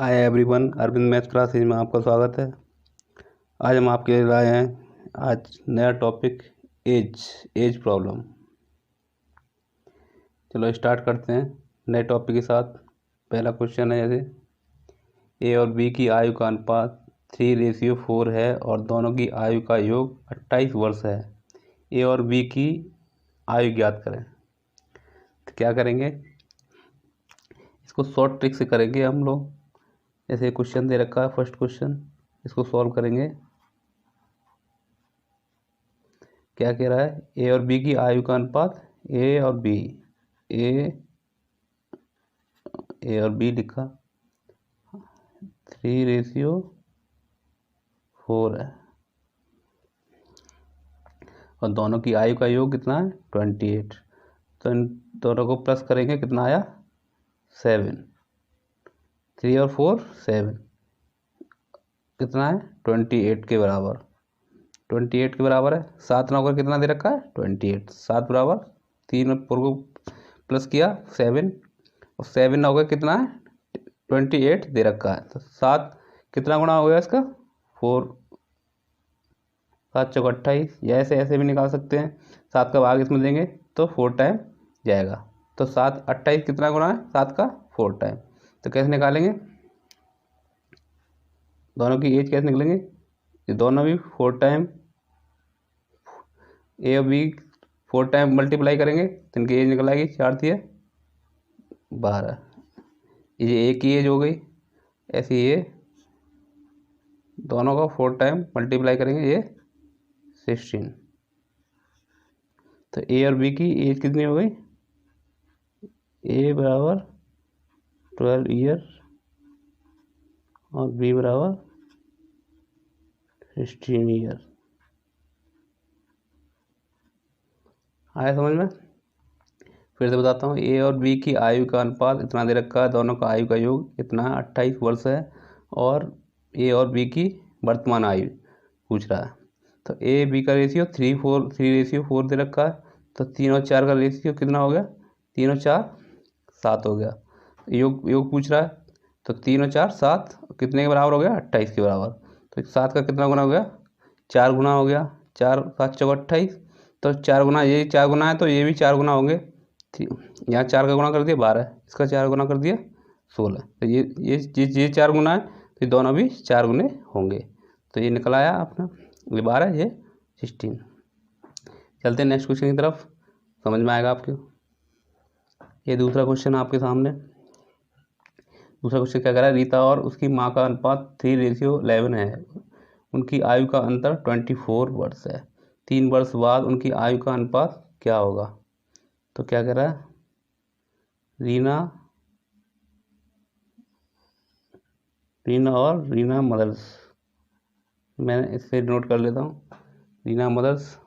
हाय everyone, Arvind math classes में आपका स्वागत है। आज हम आपके लिए लाए हैं आज नया टॉपिक एज प्रॉब्लम। चलो स्टार्ट करते हैं नए टॉपिक के साथ। पहला क्वेश्चन है जैसे ए और बी की आयु का अनुपात 3:4 है और दोनों की आयु का योग 28 वर्ष है। ए और बी की आयु ज्ञात करें। तो क्या करेंगे, इसको शॉर्ट ट्रिक से करेंगे हम लोग। जैसे क्वेश्चन दे रखा है फर्स्ट क्वेश्चन, इसको सॉल्व करेंगे। क्या कह रहा है, ए और बी की आयु का अनुपात ए और बी लिखा 3:4 है और दोनों की आयु का योग कितना है 28। तो इन दोनों को प्लस करेंगे, कितना आया 7। 3 और 4 7, कितना है 28 के बराबर। 28 के बराबर है। 7 नौ का कितना दे रखा है 28। 7 बराबर 3 और 4 को प्लस किया 7 और 7 नौ का कितना है 28 दे रखा है। तो 7 कितना गुना हो गया इसका 4। 7 चौक 28, या ऐसे भी निकाल सकते हैं। 7 का भाग इसमें देंगे तो 4 टाइम जाएगा। तो 7 28 कितना गुना है 7 का 4 टाइम। तो कैसे निकालेंगे, दोनों की एज कैसे निकलेंगे, ये दोनों भी 4 टाइम ए और बी 4 टाइम मल्टीप्लाई करेंगे तो इनकी एज निकल आएगी 4 दिए 12। ये ए की एज हो गई। ऐसे ये दोनों का 4 टाइम मल्टीप्लाई करेंगे, ये 16। तो ए और बी की एज कितनी हो गई, ए बराबर 12 ईयर और बी बराबर 16 ईयर। आया समझ में। फिर से बताता हूँ, ए और बी की आयु का अनुपात इतना दे रखा है, दोनों का आयु का योग इतना 28 वर्ष है और ए और बी की वर्तमान आयु पूछ रहा है। तो ए बी का रेशियो 3:4 दे रखा है। तो 3 और 4 का रेशियो कितना हो गया, 3 और 4 7 हो गया। योग पूछ रहा है तो 3 और 4 7 कितने के बराबर हो गया 28 के बराबर। तो 7 का कितना गुना हो गया 4 गुना हो गया। 4 7 चौक 28, तो 4 गुना, ये 4 गुना है तो ये भी 4 गुना होंगे। यहाँ 4 का गुना कर दिया 12, इसका 4 गुना कर दिया 16। तो ये 4 गुना है तो ये दोनों भी 4 गुने होंगे। तो ये निकल आया अपना, ये 12 ये 16। चलते हैं नेक्स्ट क्वेश्चन की तरफ, समझ में आएगा आपको। ये दूसरा क्वेश्चन आपके सामने। दूसरा क्वेश्चन क्या कह रहा है, रीता और उसकी माँ का अनुपात 3:11 है। उनकी आयु का अंतर 24 वर्ष है। 3 वर्ष बाद उनकी आयु का अनुपात क्या होगा। तो क्या कह रहा है, रीना और रीना मदर्स, मैंने इससे नोट कर लेता हूँ। रीना मदर्स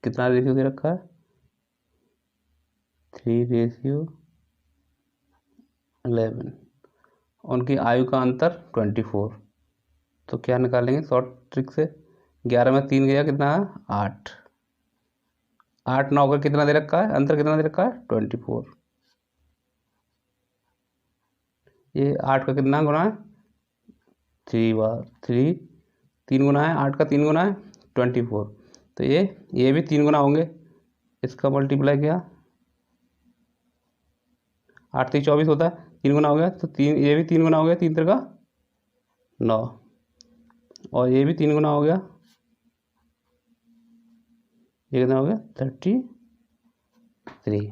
कितना रेशियो दे रखा है 3:11। उनकी आयु का अंतर 24। तो क्या निकालेंगे शॉर्ट ट्रिक से, 11 में 3 गया कितना है 8। 8 9 का कितना दे रखा है, अंतर कितना दे रखा है 24। ये 8 का कितना गुना है 3 बार 3, 3 गुना है 8 का 3 गुना है 24। तो ये भी 3 गुना होंगे, इसका मल्टीप्लाई किया 8 3 24 होता है, 3 गुना हो गया। तो 3, ये भी 3 गुना हो गया, 3 3 का 9 और ये भी 3 गुना हो गया, ये कितना हो गया 33।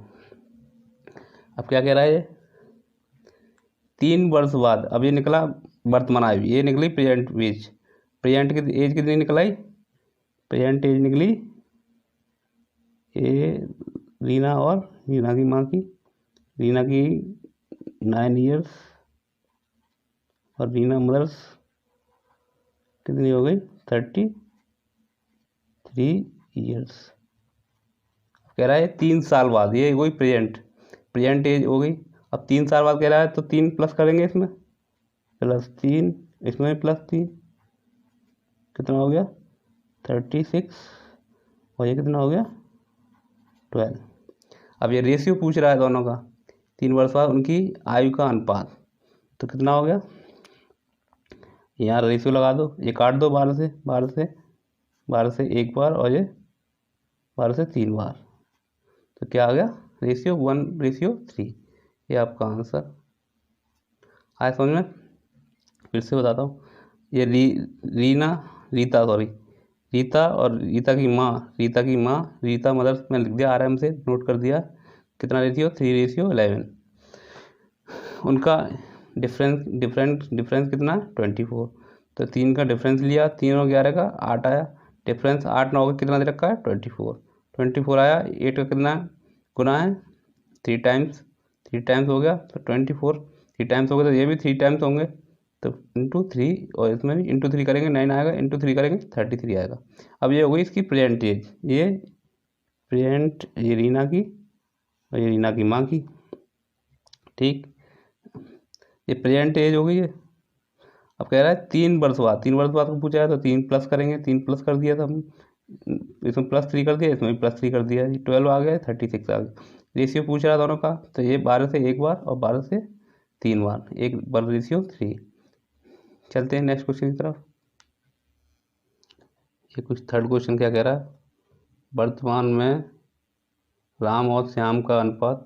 अब क्या कह रहा है, ये 3 वर्ष बाद, अब ये निकला वर्तमान आयु, ये निकली प्रेजेंट एज। प्रेजेंट की एज कितनी निकलाई, प्रेजेंट एज निकली ये रीना और रीना की माँ की, रीना की 9 ईयर्स और रीना मदर्स कितनी हो गई 33 ईयर्स। कह रहा है 3 साल बाद, ये वही प्रेजेंट एज हो गई। अब 3 साल बाद कह रहा है तो 3 प्लस करेंगे, इसमें +3, इसमें +3, कितना हो गया 36 और ये कितना हो गया 12। अब ये रेशियो पूछ रहा है दोनों का, 3 वर्ष बाद उनकी आयु का अनुपात, तो कितना हो गया, यहाँ रेशियो लगा दो, ये काट दो 12 से 1 बार और ये 12 से 3 बार, तो क्या आ गया, रेशियो 1:3। ये आपका आंसर आया समझ में। फिर से बताता हूँ, ये रीता और रीता मदर्स में लिख दिया, RM से नोट कर दिया, कितना रेशियो, 3:11। उनका डिफरेंस कितना, 24। तो 3 का डिफरेंस लिया, 3 और 11 का 8 आया, डिफरेंस 8 9 का कितना दे रखा है, 24 आया। 8 का कितना गुना है, 3 टाइम्स हो गया, तो 24 3 टाइम्स हो गया, तो ये भी 3 टाइम्स होंगे, तो इंटू 3, और इसमें भी इंटू 3 करेंगे 9 आएगा, इंटू 3 करेंगे 33 आएगा। अब ये हो गई इसकी प्रेजेंट एज, ये रीना की और ये रीना की माँ की, ठीक, ये प्रेजेंट एज हो गई है। अब कह रहा है 3 वर्ष बाद को पूछा है, तो 3 प्लस करेंगे, 3 प्लस कर दिया, तो हम इसमें +3 कर दिया, इसमें भी +3 कर दिया, 12 आ गया, 36 आ गया। रेशियो पूछ रहा है दोनों का, तो ये 12 से 1 बार और 12 से 3 बार, 1:3। चलते हैं नेक्स्ट क्वेश्चन की तरफ। ये कुछ थर्ड क्वेश्चन क्या कह रहा है, वर्तमान में राम और श्याम का अनुपात,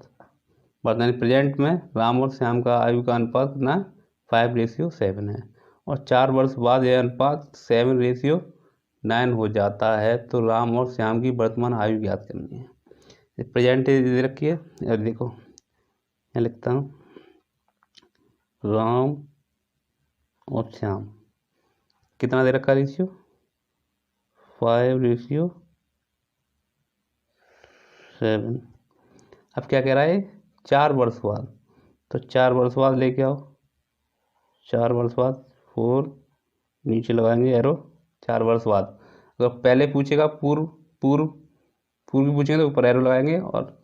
प्रेजेंट में राम और श्याम का आयु का अनुपात कितना, 5:7 है, और 4 वर्ष बाद यह अनुपात 7:9 हो जाता है, तो राम और श्याम की वर्तमान आयु ज्ञात करनी है। प्रेजेंट दे रखी है, और देखो मैं लिखता हूँ, राम और श्याम कितना दे रखा रेशियो, 5:7। अब क्या कह रहा है, 4 वर्ष बाद, तो 4 वर्ष बाद लेके आओ, 4 वर्ष बाद 4 नीचे लगाएंगे एरो, 4 वर्ष बाद। अगर पहले पूछेगा पूर्व पूछेंगे तो ऊपर एरो लगाएंगे, और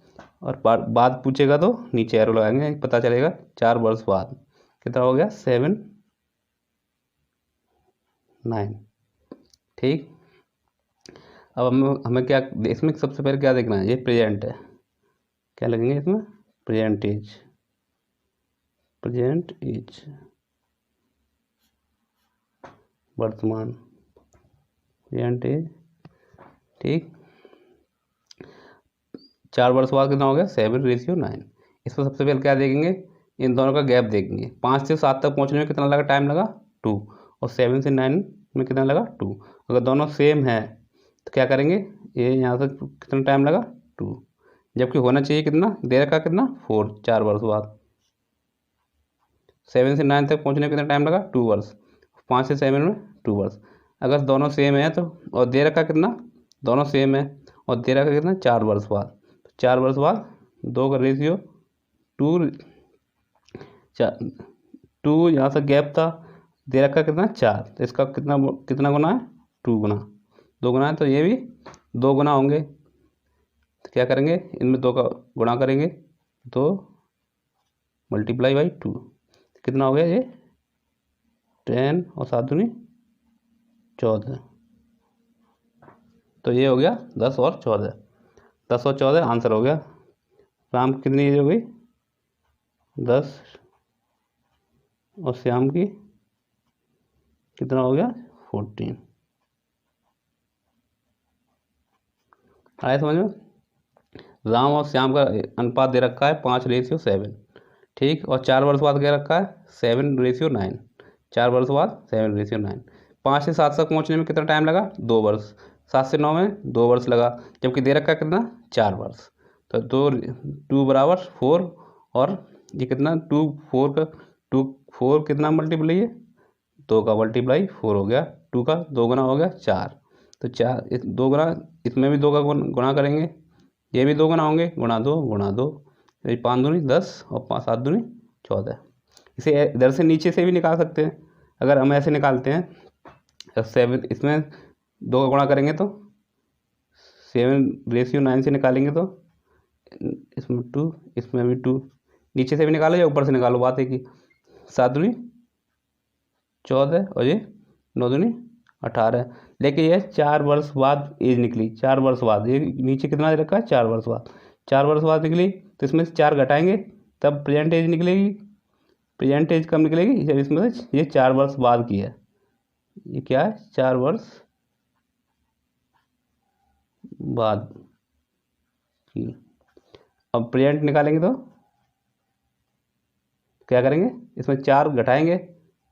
बाद पूछेगा तो नीचे एरो लगाएंगे, पता चलेगा 4 वर्ष बाद कितना हो गया, 7 9, ठीक। अब हमें क्या, इसमें सबसे पहले क्या देखना है, ये प्रेजेंट है, क्या लगेंगे इसमें, प्रेजेंट एज वर्तमान, प्रेजेंट एज, ठीक। 4 वर्ष बाद कितना हो गया, 7:9। इसमें सबसे पहले क्या देखेंगे, इन दोनों का गैप देखेंगे, 5 से 7 तक पहुंचने में कितना लगा, टाइम लगा 2, और 7 से 9 में कितना लगा 2। अगर दोनों सेम है तो क्या करेंगे, ये यहाँ से कितना टाइम लगा 2, जबकि होना चाहिए कितना, दे रखा कितना 4, 4 वर्ष बाद। 7 से 9 तक पहुँचने में कितना टाइम लगा, 2 वर्ष, 5 से 7 में 2 वर्ष। अगर दोनों सेम है तो, और दे रखा कितना, दोनों सेम है और दे रखा कितना 4 वर्ष बाद, 4 वर्ष बाद 2 का रेशियो 2 यहाँ से गैप था, दे रखा कितना 4, तो इसका कितना गुना है, 2 गुना है, तो ये भी 2 गुना होंगे। तो क्या करेंगे, इनमें 2 का गुणा करेंगे, 2 × 2, कितना हो गया ये 10 और 7 दूनी 14, तो ये हो गया 10 और 14 आंसर हो गया। राम की कितनी एज हो गई, 10, और श्याम की कितना हो गया, 14। आया समझ में। राम और श्याम का अनुपात दे रखा है 5:7, ठीक, और 4 वर्ष बाद क्या रखा है, 7:9, 4 वर्ष बाद 7:9। 5 से 7 तक पहुँचने में कितना टाइम लगा, 2 वर्ष, 7 से 9 में 2 वर्ष लगा, जबकि दे रखा कितना 4 वर्ष, तो 2 = 4, और ये कितना 4 कितना मल्टीप्लाई है, 2 का मल्टीप्लाई 4 हो गया, 2 का 2 गुना हो गया 4, तो 4 2 गुना, इसमें भी 2 का गुणा करेंगे, ये भी 2 गुना होंगे, गुणा 2 तो 5 दूनी 10 और 7 दूनी 14। इसे इधर से नीचे से भी निकाल सकते हैं, अगर हम ऐसे निकालते हैं 7, इसमें 2 का गुणा करेंगे तो 7:9 से निकालेंगे तो इसमें 2, इसमें भी 2, नीचे से भी निकालो या ऊपर से निकालो, बात है कि 7 दूनी 14 और ये 9 दूनी 18, लेकिन ये 4 वर्ष बाद एज निकली, 4 वर्ष बाद, ये नीचे कितना दे रखा है 4 वर्ष बाद, 4 वर्ष बाद निकली, तो इसमें से 4 घटाएंगे तब प्रेजेंट एज निकलेगी। प्रेजेंट एज कब निकलेगी? जब इसमें से ये 4 वर्ष बाद की है। ये क्या है? 4 वर्ष बाद की। अब प्रेजेंट निकालेंगे तो क्या करेंगे? इसमें 4 घटाएंगे,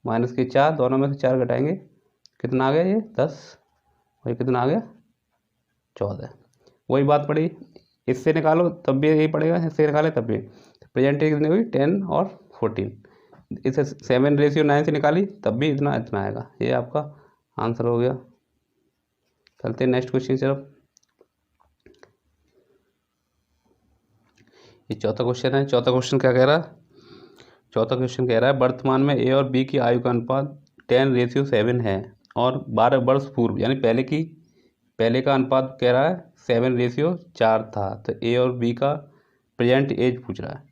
माइनस के 4, दोनों में से 4 घटाएंगे, कितना आ गया? ये 10। और ये कितना आ गया? 14। वही बात पड़ी, इससे निकालो तब भी यही पड़ेगा, इससे निकाले तब भी। प्रेजेंट कितनी हुई? 10 और 14। इसे 7:9 से निकाली तब भी इतना इतना आएगा। ये आपका आंसर हो गया। चलते हैं नेक्स्ट क्वेश्चन की तरफ। ये चौथा क्वेश्चन है। चौथा क्वेश्चन क्या कह रहा है? चौथा क्वेश्चन कह रहा है वर्तमान में ए और बी की आयु का अनुपात 10:7 है और 12 वर्ष पूर्व, यानी पहले का अनुपात कह रहा है 7:4 था। तो ए और बी का प्रेजेंट एज पूछ रहा है।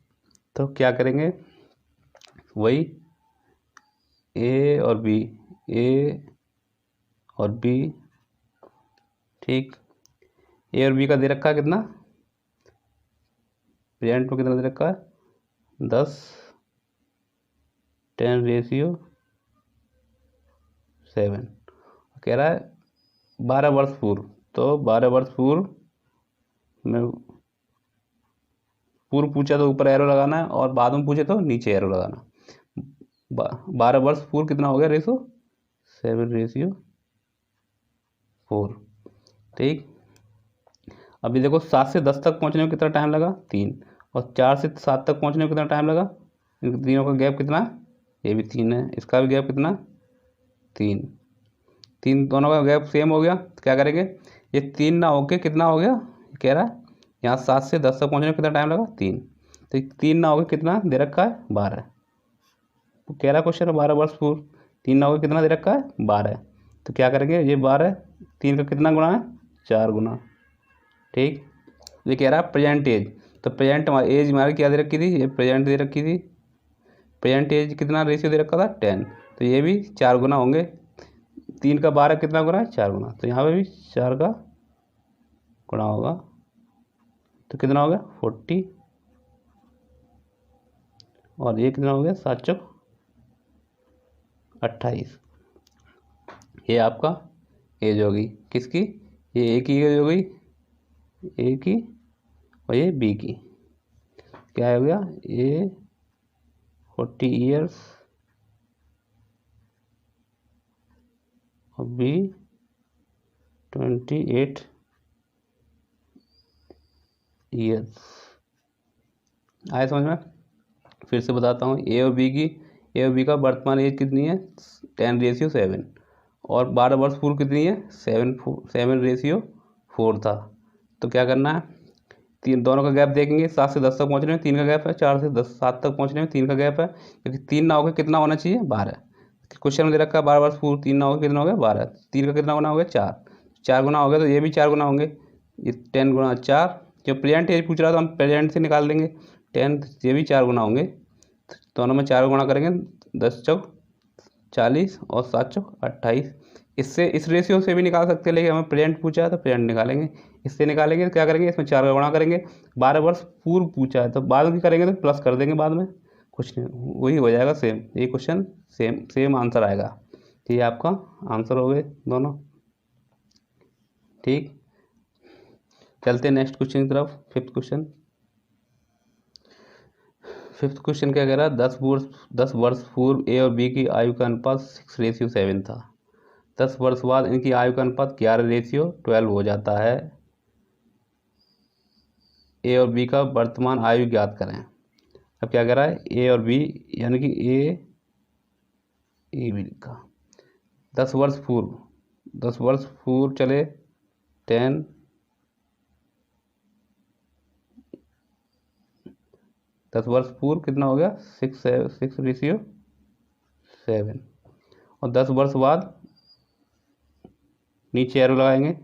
तो क्या करेंगे? वही ए और बी, ठीक। ए और बी का दे रखा है कितना? प्रेजेंट में कितना दे रखा है? 10, 10:7। कह रहा है 12 वर्ष पूर्व। तो 12 वर्ष पूर्व में पूर्व पूछा तो ऊपर एरो लगाना है और बाद में पूछे तो नीचे एरो लगाना। 12 वर्ष पूर्व कितना हो गया रेशो? 7:4। ठीक। अभी देखो 7 से 10 तक पहुंचने में कितना टाइम लगा? 3। और 4 से 7 तक पहुंचने में कितना टाइम लगा? इन तीनों का गैप कितना? ये भी 3 है, इसका भी गैप कितना? 3 दोनों का गैप सेम हो गया। तो क्या करेंगे? ये 3 ना होके कितना हो गया? कह रहा है यहाँ 7 से 10 तक पहुंचने में कितना टाइम लगा? 3। तो 3 ना होके कितना दे रखा है? 12। तो कह रहा क्वेश्चन 12 वर्ष पूर्व, 3 ना होके कितना दे रखा है? 12। तो क्या करेंगे? ये 12 3 का कितना गुना है? 4 गुना। ठीक। ये कह रहा है प्रेजेंट एज। तो प्रेजेंट एज हमारी क्या दे रखी थी? ये प्रेजेंट दे रखी थी। प्रेजेंट एज कितना रेशियो दे रखा था? 10। तो ये भी 4 गुना होंगे। 3 का 12 कितना गुना है? 4 गुना। तो यहाँ पे भी 4 का गुणा होगा। तो कितना हो गया? 40। और ये कितना हो गया? 7 चौक 28। ये आपका एज होगी किसकी? ये ए की एज हो गई, ए की, और ये बी की। क्या हो गया? ए 40 ईयर्स और बी 28 ईयर्स। आए समझ में? फिर से बताता हूँ। ए और बी का वर्तमान एज कितनी है? 10:7 और 12 वर्ष पूर्व कितनी है? 7:4 था। तो क्या करना है? दोनों का गैप देखेंगे। 7 से 10 तक पहुंचने में 3 का गैप है, 4 से 7 तक पहुंचने में 3 का गैप है, क्योंकि 3 ना होकर कितना होना चाहिए? 12। क्वेश्चन में दे रखा है 12 वर्ष पूर्व, 3 ना होकर कितना हो गया? 12। 3 का कितना गुना हो गया? 4। 4 गुना हो गया तो ये भी 4 गुना होंगे। ये 10 गुना 4। जो प्रेजेंट एज पूछ रहा था हम प्रेजेंट से निकाल देंगे 10, ये भी 4 गुना होंगे। दोनों में 4 गुणा करेंगे, 10 चौक 40 और 7 चौक 28। इससे इस रेशियो से भी निकाल सकते हैं, लेकिन हमें प्रेजेंट पूछा है तो प्रेजेंट निकालेंगे। इससे निकालेंगे तो क्या करेंगे? इसमें 4 का गुणा करेंगे। 12 वर्ष पूर्व पूछा है तो बाद की करेंगे तो प्लस कर देंगे बाद में, कुछ नहीं, वही हो जाएगा सेम। ये क्वेश्चन सेम आंसर आएगा। तो ये आपका आंसर हो गए दोनों। ठीक। चलते हैं नेक्स्ट क्वेश्चन की तरफ। फिफ्थ क्वेश्चन क्या कह रहा है? 10 वर्ष पूर्व ए और बी की आयु का अनुपात 6:7 था। 10 वर्ष बाद इनकी आयु का अनुपात 11:12 हो जाता है। ए और बी का वर्तमान आयु ज्ञात करें। अब क्या कह रहा है? ए और बी, यानी कि ए बी का 10 वर्ष पूर्व चले 10 10 वर्ष पूर्व कितना हो गया? 6:7 और 10 वर्ष बाद नीचे एरो लगाएंगे।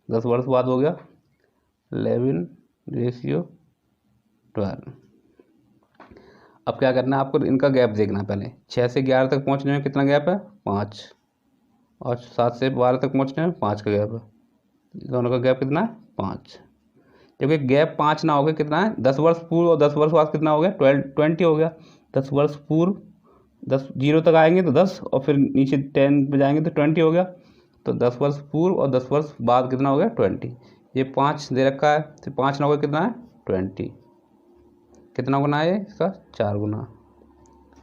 10 वर्ष बाद हो गया 11:12। अब क्या करना है आपको? इनका गैप देखना है पहले। 6 से 11 तक पहुंचने में कितना गैप है? 5। और 7 से 12 तक पहुंचने में 5 का गैप है। दोनों का गैप कितना है? 5। क्योंकि गैप 5 ना हो गया, कितना है 10 वर्ष पूर्व और 10 वर्ष बाद कितना हो गया 20 हो गया। 10 वर्ष पूर्व 10 जीरो तक आएंगे तो 10 और फिर नीचे 10 पे जाएंगे तो 20 हो गया। तो 10 वर्ष पूर्व और 10 वर्ष बाद कितना हो गया 20। ये 5 दे रखा है तो 5 ना हो गया कितना है 20। कितना गुना है इसका 4 गुना।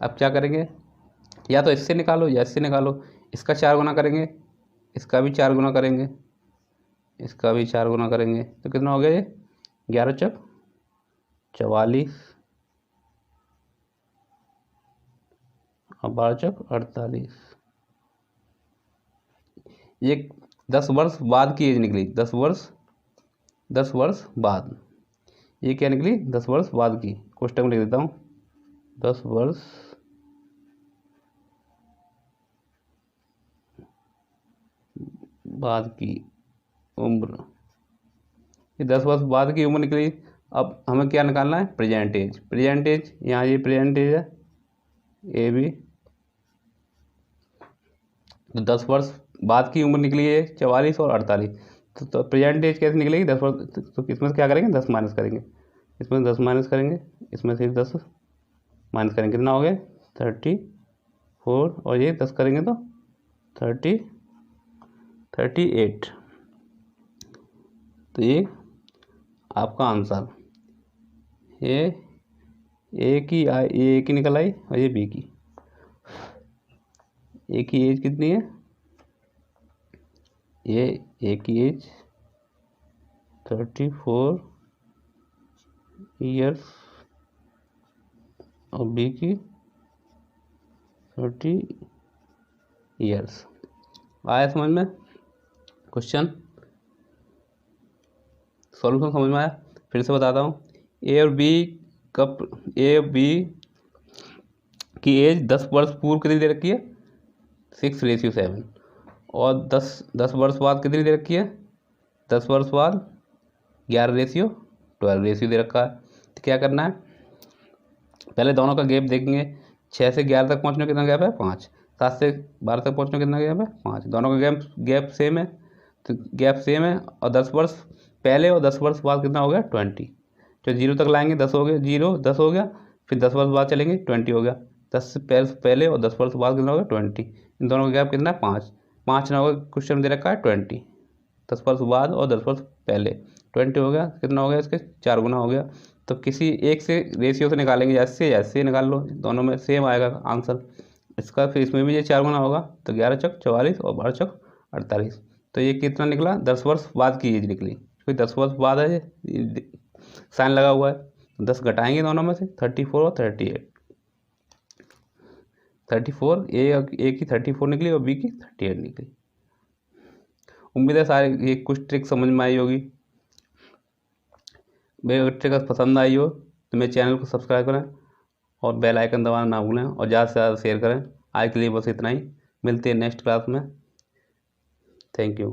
अब क्या करेंगे, या तो इससे निकालो या इससे निकालो। इसका 4 गुना करेंगे, इसका भी 4 गुना करेंगे, इसका भी 4 गुना करेंगे तो कितना हो गया ये 11 चक 44 और 12 चक 48। ये 10 वर्ष बाद की एज निकली, 10 वर्ष बाद। ये क्या निकली 10 वर्ष बाद की। क्वेश्चन में लिख देता हूँ 10 वर्ष बाद की उम्र। ये 10 वर्ष बाद की उम्र निकली। अब हमें क्या निकालना है प्रेजेंट एज। प्रेजेंट एज यहाँ ये प्रेजेंट एज है ए बी। तो 10 वर्ष बाद की उम्र निकली है 44 और 48। तो प्रेजेंट एज कैसे निकलेगी 10 वर्ष। तो इसमें से क्या करेंगे 10 माइनस करेंगे, इसमें 10 माइनस करेंगे, इसमें से 10 माइनस करेंगे, कितना हो गया 34 और ये 10 करेंगे तो 38। तो ये आपका आंसर ये ए की निकल आई और ये बी की। ए की एज कितनी है, ये ए की एज 34 ईयर्स और बी की 30 ईयर्स। आया समझ में क्वेश्चन, सॉल्यूशन समझ में आया। फिर से बताता हूँ ए और बी की एज 10 वर्ष पूर्व कितनी दे रखी है 6:7 और 10 वर्ष बाद कितनी दे रखी है 10 वर्ष बाद 11:12 दे रखा है। तो क्या करना है, पहले दोनों का गैप देखेंगे। 6 से 11 तक पहुँचने कितना गैप है 5, 7 से 12 तक पहुँचने कितना गैप है 5। दोनों का गैप सेम है, तो गैप सेम है। और 10 वर्ष पहले और 10 वर्ष बाद कितना हो गया 20। जो 0 तक लाएंगे 10 हो गया, 0 10 हो गया, फिर 10 वर्ष बाद चलेंगे 20 हो गया। 10 से पहले और 10 वर्ष बाद कितना हो गया 20। इन दोनों का गैप कितना है 5 ना होगा, क्वेश्चन दे रखा है 20। 10 वर्ष बाद और 10 वर्ष पहले 20 हो गया, कितना हो गया इसके 4 गुना हो गया। तो किसी एक से रेशियो से निकालेंगे, जैसे निकाल लो, दोनों में सेम आएगा आंसर इसका। फिर इसमें भी ये 4 गुना होगा तो 11 चक 44 और 12 चक 48। तो ये कितना निकला 10 वर्ष बाद की एज निकली, क्योंकि 10 वर्ष बाद है ये साइन लगा हुआ है। 10 घटाएंगे दोनों में से 34 और 38। 34 ए की 34 निकली और बी की 38 निकली। उम्मीद है सारे ये कुछ ट्रिक समझ में आई होगी। मेरी अगर ट्रिक पसंद आई हो तो मेरे चैनल को सब्सक्राइब करें और बेल आइकन दबाना ना भूलें और ज़्यादा से ज़्यादा शेयर करें। आज के लिए बस इतना ही, मिलते हैं नेक्स्ट क्लास में। Thank you.